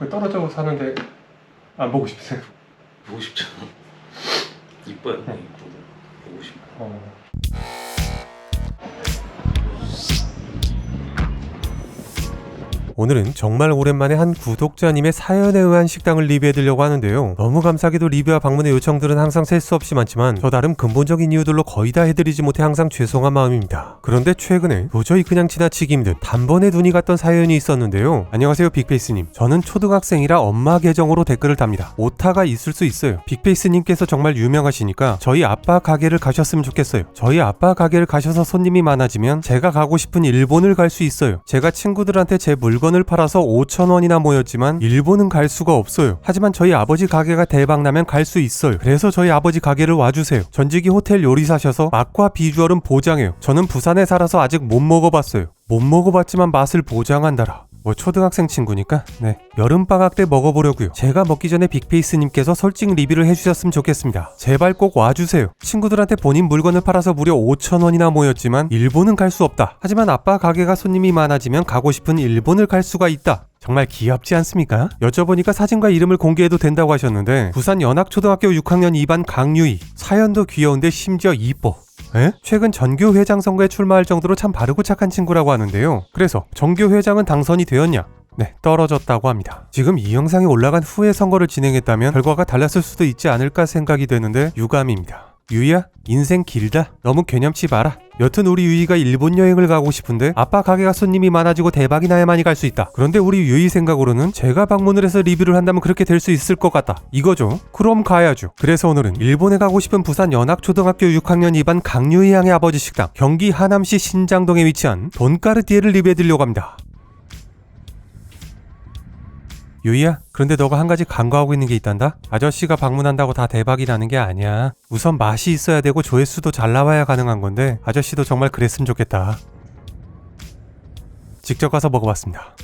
거기 떨어져 사는데 안 보고 싶으세요? 보고 싶잖아. 이뻐요. 이쁘고 보고 싶어. 오늘은 정말 오랜만에 한 구독자님의 사연에 의한 식당을 리뷰해드리려고 하는데요. 너무 감사하게도 리뷰와 방문의 요청들은 항상 셀 수 없이 많지만 저 나름 근본적인 이유들로 거의 다 해드리지 못해 항상 죄송한 마음입니다. 그런데 최근에 도저히 그냥 지나치기 힘든 단번에 눈이 갔던 사연이 있었는데요. 안녕하세요 빅페이스님. 저는 초등학생이라 엄마 계정으로 댓글을 답니다. 오타가 있을 수 있어요. 빅페이스님께서 정말 유명하시니까 저희 아빠 가게를 가셨으면 좋겠어요. 저희 아빠 가게를 가셔서 손님이 많아지면 제가 가고 싶은 일본을 갈 수 있어요. 제가 친구들한테 제 물건을 팔아서 5,000원이나 모였지만 일본은 갈 수가 없어요. 하지만 저희 아버지 가게가 대박나면 갈 수 있어요. 그래서 저희 아버지 가게를 와주세요. 전직이 호텔 요리사셔서 맛과 비주얼은 보장해요. 저는 부산에 살아서 아직 못 먹어봤어요. 못 먹어봤지만 맛을 보장한다라. 뭐 초등학생 친구니까 네 여름방학 때 먹어보려고요. 제가 먹기 전에 빅페이스님께서 솔직 리뷰를 해주셨으면 좋겠습니다. 제발 꼭 와주세요. 친구들한테 본인 물건을 팔아서 무려 5,000원이나 모였지만 일본은 갈 수 없다. 하지만 아빠 가게가 손님이 많아지면 가고 싶은 일본을 갈 수가 있다. 정말 귀엽지 않습니까? 여쭤보니까 사진과 이름을 공개해도 된다고 하셨는데 부산 연학초등학교 6학년 2반 강유희. 사연도 귀여운데 심지어 이뻐. 에? 최근 전교회장 선거에 출마할 정도로 참 바르고 착한 친구라고 하는데요. 그래서 전교회장은 당선이 되었냐? 네, 떨어졌다고 합니다. 지금 이 영상이 올라간 후에 선거를 진행했다면 결과가 달랐을 수도 있지 않을까 생각이 되는데 유감입니다. 유이야, 인생 길다. 너무 개념치 마라. 여튼 우리 유이가 일본 여행을 가고 싶은데 아빠 가게가 손님이 많아지고 대박이 나야만이 갈 수 있다. 그런데 우리 유이 생각으로는 제가 방문을 해서 리뷰를 한다면 그렇게 될 수 있을 것 같다. 이거죠. 그럼 가야죠. 그래서 오늘은 일본에 가고 싶은 부산 연학초등학교 6학년 2반 강유이 양의 아버지 식당 경기 하남시 신장동에 위치한 돈까르띠에를 리뷰해드리려고 합니다. 유이야, 그런데 너가 한 가지 간과하고 있는 게 있단다? 아저씨가 방문한다고 다 대박이 나는 게 아니야. 우선 맛이 있어야 되고 조회수도 잘 나와야 가능한 건데 아저씨도 정말 그랬으면 좋겠다. 직접 가서 먹어봤습니다.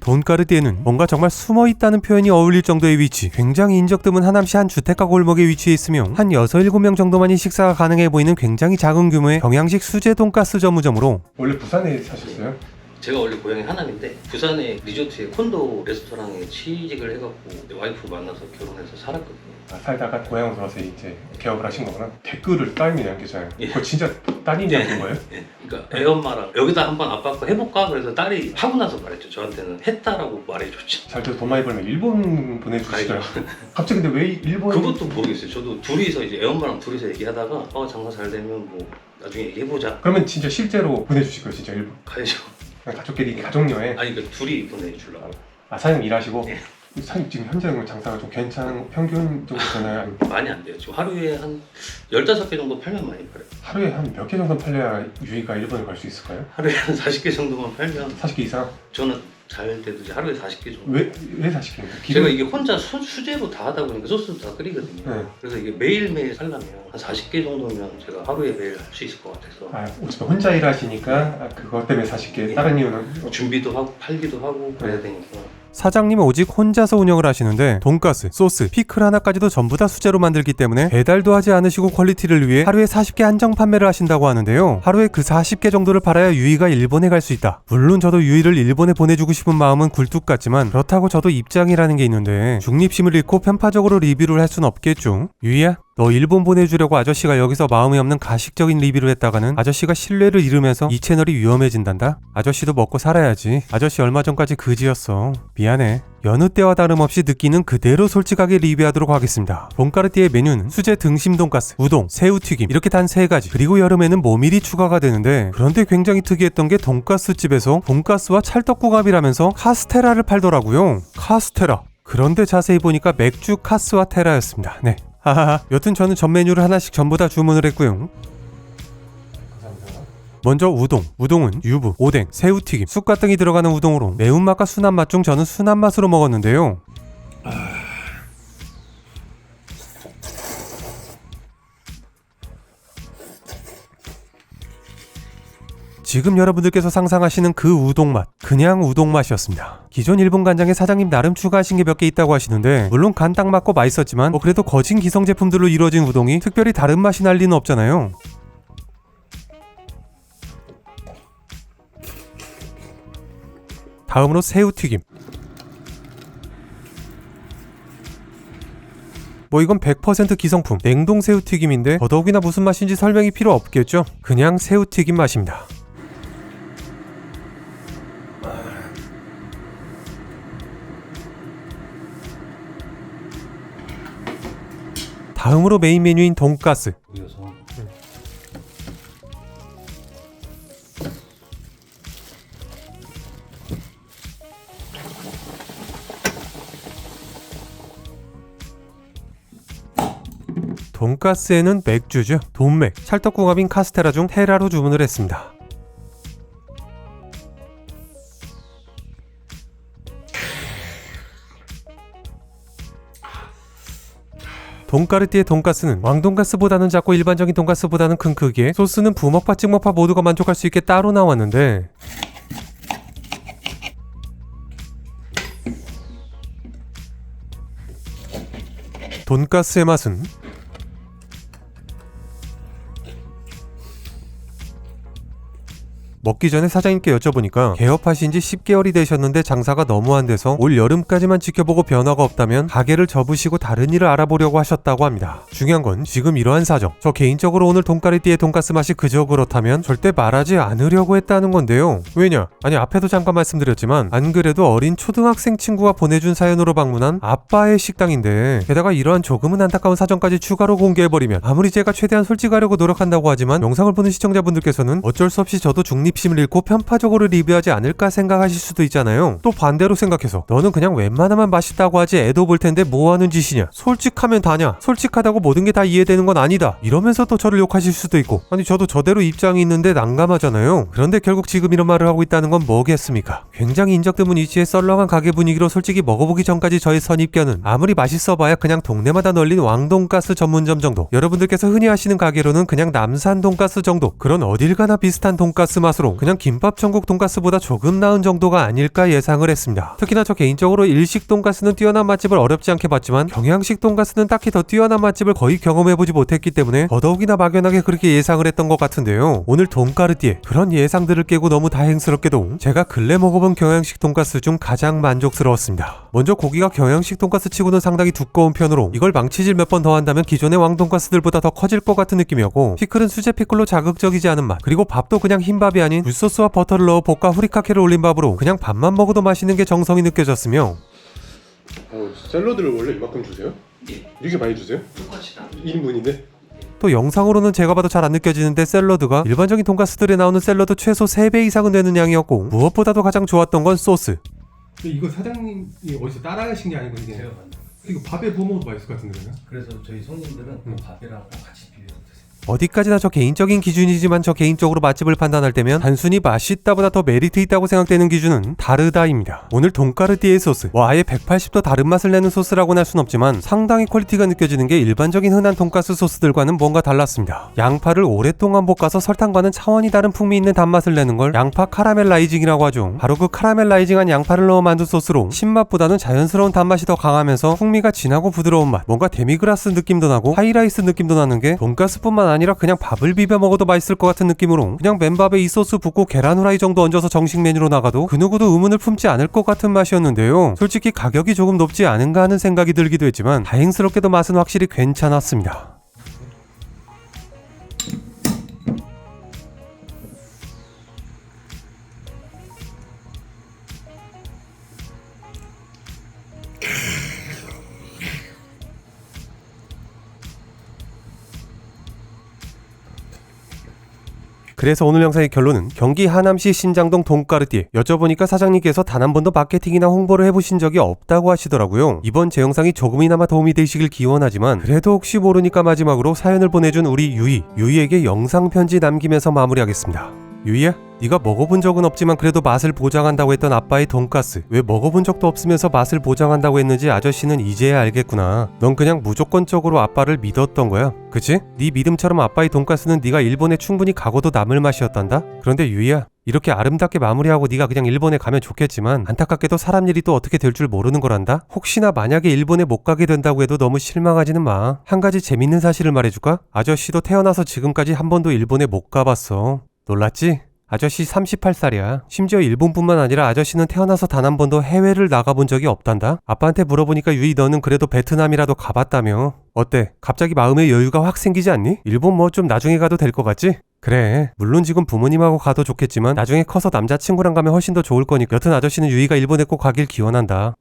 돈까르띠에는 뭔가 정말 숨어있다는 표현이 어울릴 정도의 위치, 굉장히 인적 드문 하남시 한 주택가 골목에 위치해 있으며 한 6, 7명 정도만이 식사가 가능해 보이는 굉장히 작은 규모의 경양식 수제 돈가스 전문점으로. 원래 부산에 사셨어요? 제가 원래 고향이 하남인데 부산에 리조트에 콘도 레스토랑에 취직을 해갖고 와이프 만나서 결혼해서 살았거든요. 아, 살다가 고향으로 와서 이제 개업을 하신 거구나. 댓글을 따님이 남기잖아요. 예. 그거 진짜 따님이 남긴 거예요? 예. 그러니까 애엄마랑 여기다 한번 아빠 거 해볼까? 그래서 딸이 하고 나서 말했죠. 저한테는 했다라고 말해줬죠. 잘 돼서 돈 많이 벌면 일본 보내주시더라고요. 갑자기 근데 왜 일본? 그것도 모르겠어요. 저도 둘이서 이제 애엄마랑 둘이서 얘기하다가 장사 잘 되면 뭐 나중에 얘기해보자. 그러면 진짜 실제로 보내주실 거예요, 진짜 일본? 가야죠. 그냥 가족끼리 가족여행? 아니 그러니까 둘이 보내주려고. 아, 사장님 일하시고? 네. 사장님 지금 현재 장사가 좀 괜찮은 평균 정도 되나요? 아니면 많이 안 돼요. 지금 하루에 한 15개 정도 팔면 많이 팔아요. 하루에 한 몇 개 정도 팔려야 유이가 일본을 갈 수 있을까요? 하루에 한 40개 정도만 팔면 40개 이상? 저는 잘 돼도 이제 하루에 40개 정도. 왜 40개입니까? 제가 이게 혼자 수제로 다 하다 보니까 소스도 다 끓이거든요. 네. 그래서 이게 매일매일 살려면 한 40개 정도면 제가 하루에 매일 할 수 있을 것 같아서 아, 어차피 혼자 일하시니까 그것 때문에 40개. 다른 이유는? 준비도 하고 팔기도 하고 그래야 되니까. 사장님은 오직 혼자서 운영을 하시는데 돈가스, 소스, 피클 하나까지도 전부 다 수제로 만들기 때문에 배달도 하지 않으시고 퀄리티를 위해 하루에 40개 한정 판매를 하신다고 하는데요. 하루에 그 40개 정도를 팔아야 유이가 일본에 갈 수 있다. 물론 저도 유이를 일본에 보내주고 싶은 마음은 굴뚝 같지만 그렇다고 저도 입장이라는 게 있는데 중립심을 잃고 편파적으로 리뷰를 할 순 없겠죠. 유이야, 너 일본 보내주려고 아저씨가 여기서 마음이 없는 가식적인 리뷰를 했다가는 아저씨가 신뢰를 잃으면서 이 채널이 위험해진단다. 아저씨도 먹고 살아야지. 아저씨 얼마 전까지 그지였어. 미안해. 여느 때와 다름없이 느끼는 그대로 솔직하게 리뷰하도록 하겠습니다. 돈까르띠의 메뉴는 수제 등심 돈가스, 우동, 새우튀김 이렇게 단 3가지. 그리고 여름에는 모밀이 추가가 되는데 그런데 굉장히 특이했던 게 돈가스집에서 돈가스와 찰떡궁합이라면서 카스테라를 팔더라고요. 카스테라. 그런데 자세히 보니까 맥주 카스와 테라였습니다. 네. 하하하. 여튼 저는 전 메뉴를 하나씩 전부 다 주문을 했고요. 먼저 우동은 유부, 오뎅, 새우튀김, 쑥갓 등이 들어가는 우동으로 매운맛과 순한맛 중 저는 순한맛으로 먹었는데요. 지금 여러분들께서 상상하시는 그 우동맛, 그냥 우동맛이었습니다. 기존 일본 간장에 사장님 나름 추가하신 게 몇 개 있다고 하시는데 물론 간 딱 맞고 맛있었지만 그래도 거진 기성 제품들로 이루어진 우동이 특별히 다른 맛이 날 리는 없잖아요. 다음으로 새우튀김. 뭐 이건 100% 기성품 냉동 새우튀김인데 더더욱이나 무슨 맛인지 설명이 필요 없겠죠? 그냥 새우튀김 맛입니다. 다음으로 메인 메뉴인 돈가스. 올려서 돈가스에는 맥주죠. 돈맥, 찰떡궁합인 카스테라 중 테라로 주문을 했습니다. 돈까르띠의 돈가스는 왕돈가스보다는 작고 일반적인 돈가스보다는 큰 크기에 소스는 부먹파 찍먹파 모두가 만족할 수 있게 따로 나왔는데 돈가스의 맛은 먹기 전에 사장님께 여쭤보니까 개업하신 지 10개월이 되셨는데 장사가 너무 안 돼서 올 여름까지만 지켜보고 변화가 없다면 가게를 접으시고 다른 일을 알아보려고 하셨다고 합니다. 중요한 건 지금 이러한 사정. 저 개인적으로 오늘 돈까르띠의 돈가스 맛이 그저 그렇다면 절대 말하지 않으려고 했다는 건데요. 왜냐? 아니 앞에도 잠깐 말씀드렸지만 안 그래도 어린 초등학생 친구가 보내준 사연으로 방문한 아빠의 식당인데 게다가 이러한 조금은 안타까운 사정까지 추가로 공개해버리면 아무리 제가 최대한 솔직하려고 노력한다고 하지만 영상을 보는 시청자분들께서는 어쩔 수 없이 저도 중립심을 잃고 편파적으로 리뷰하지 않을까 생각하실 수도 있잖아요. 또 반대로 생각해서 너는 그냥 웬만하면 맛있다고 하지 애도 볼 텐데 뭐하는 짓이냐, 솔직하면 다냐, 솔직하다고 모든 게 다 이해되는 건 아니다 이러면서 또 저를 욕하실 수도 있고 아니 저도 저대로 입장이 있는데 난감하잖아요. 그런데 결국 지금 이런 말을 하고 있다는 건 뭐겠습니까? 굉장히 인적드문 위치에 썰렁한 가게 분위기로 솔직히 먹어보기 전까지 저의 선입견은 아무리 맛있어봐야 그냥 동네마다 널린 왕돈가스 전문점 정도, 여러분들께서 흔히 아시는 가게로는 그냥 남산 돈가스 정도, 그런 어딜 가나 비슷한 돈가스 맛으로 그냥 김밥 천국 돈가스보다 조금 나은 정도가 아닐까 예상을 했습니다. 특히나 저 개인적으로 일식 돈가스는 뛰어난 맛집을 어렵지 않게 봤지만 경양식 돈가스는 딱히 더 뛰어난 맛집을 거의 경험해보지 못했기 때문에 더더욱이나 막연하게 그렇게 예상을 했던 것 같은데요. 오늘 돈까르띠에 그런 예상들을 깨고 너무 다행스럽게도 제가 근래 먹어본 경양식 돈가스 중 가장 만족스러웠습니다. 먼저 고기가 경양식 돈가스 치고는 상당히 두꺼운 편으로 이걸 망치질 몇 번 더 한다면 기존의 왕돈가스들보다 더 커질 것 같은 느낌이었고, 피클은 수제 피클로 자극적이지 않은 맛, 그리고 밥도 그냥 흰밥이 아닌 굴소스와 버터를 넣어 볶아 후리카케를 올린 밥으로 그냥 밥만 먹어도 맛있는 게 정성이 느껴졌으며, 샐러드를 원래 이만큼 주세요? 예, 이렇게 많이 주세요? 똑같이 다 1인분인데? 또 영상으로는 제가 봐도 잘 안 느껴지는데 샐러드가 일반적인 돈가스들에 나오는 샐러드 최소 3배 이상은 되는 양이었고, 무엇보다도 가장 좋았던 건 소스. 이거 사장님이 어디서 따라하신 게 아니고 이게 제가 만든. 이거 밥에 부어 먹어도 맛있을 것 같은데 그러면? 그래서 저희 손님들은 그 밥이랑 같이 비벼서 드세요. 어디까지나 저 개인적인 기준이지만 저 개인적으로 맛집을 판단할 때면 단순히 맛있다보다 더 메리트 있다고 생각되는 기준은 다르다입니다. 오늘 돈까르띠의 소스, 아예 180도 다른 맛을 내는 소스라고는 할 순 없지만 상당히 퀄리티가 느껴지는 게 일반적인 흔한 돈가스 소스들과는 뭔가 달랐습니다. 양파를 오랫동안 볶아서 설탕과는 차원이 다른 풍미 있는 단맛을 내는 걸 양파 카라멜라이징이라고 하죠. 바로 그 카라멜라이징한 양파를 넣어 만든 소스로 신맛보다는 자연스러운 단맛이 더 강하면서 풍미가 진하고 부드러운 맛, 뭔가 데미그라스 느낌도 나고 하이라이스 느낌도 나는 게 돈가스뿐만 아니라 그냥 밥을 비벼 먹어도 맛있을 것 같은 느낌으로 그냥 맨밥에 이 소스 붓고 계란 후라이 정도 얹어서 정식 메뉴로 나가도 그 누구도 의문을 품지 않을 것 같은 맛이었는데요. 솔직히 가격이 조금 높지 않은가 하는 생각이 들기도 했지만 다행스럽게도 맛은 확실히 괜찮았습니다. 그래서 오늘 영상의 결론은 경기 하남시 신장동 돈까르띠에 여쭤보니까 사장님께서 단 한 번도 마케팅이나 홍보를 해보신 적이 없다고 하시더라고요. 이번 제 영상이 조금이나마 도움이 되시길 기원하지만 그래도 혹시 모르니까 마지막으로 사연을 보내준 우리 유이에게 영상 편지 남기면서 마무리하겠습니다. 유이야, 네가 먹어본 적은 없지만 그래도 맛을 보장한다고 했던 아빠의 돈가스, 왜 먹어본 적도 없으면서 맛을 보장한다고 했는지 아저씨는 이제야 알겠구나. 넌 그냥 무조건적으로 아빠를 믿었던 거야, 그치? 네 믿음처럼 아빠의 돈가스는 네가 일본에 충분히 가고도 남을 맛이었단다. 그런데 유이야, 이렇게 아름답게 마무리하고 네가 그냥 일본에 가면 좋겠지만 안타깝게도 사람 일이 또 어떻게 될 줄 모르는 거란다. 혹시나 만약에 일본에 못 가게 된다고 해도 너무 실망하지는 마. 한 가지 재밌는 사실을 말해줄까? 아저씨도 태어나서 지금까지 한 번도 일본에 못 가봤어. 놀랐지? 아저씨 38살이야. 심지어 일본뿐만 아니라 아저씨는 태어나서 단 한 번도 해외를 나가본 적이 없단다. 아빠한테 물어보니까 유이 너는 그래도 베트남이라도 가봤다며. 어때? 갑자기 마음의 여유가 확 생기지 않니? 일본 뭐 좀 나중에 가도 될 것 같지? 그래, 물론 지금 부모님하고 가도 좋겠지만 나중에 커서 남자친구랑 가면 훨씬 더 좋을 거니까. 여튼 아저씨는 유이가 일본에 꼭 가길 기원한다.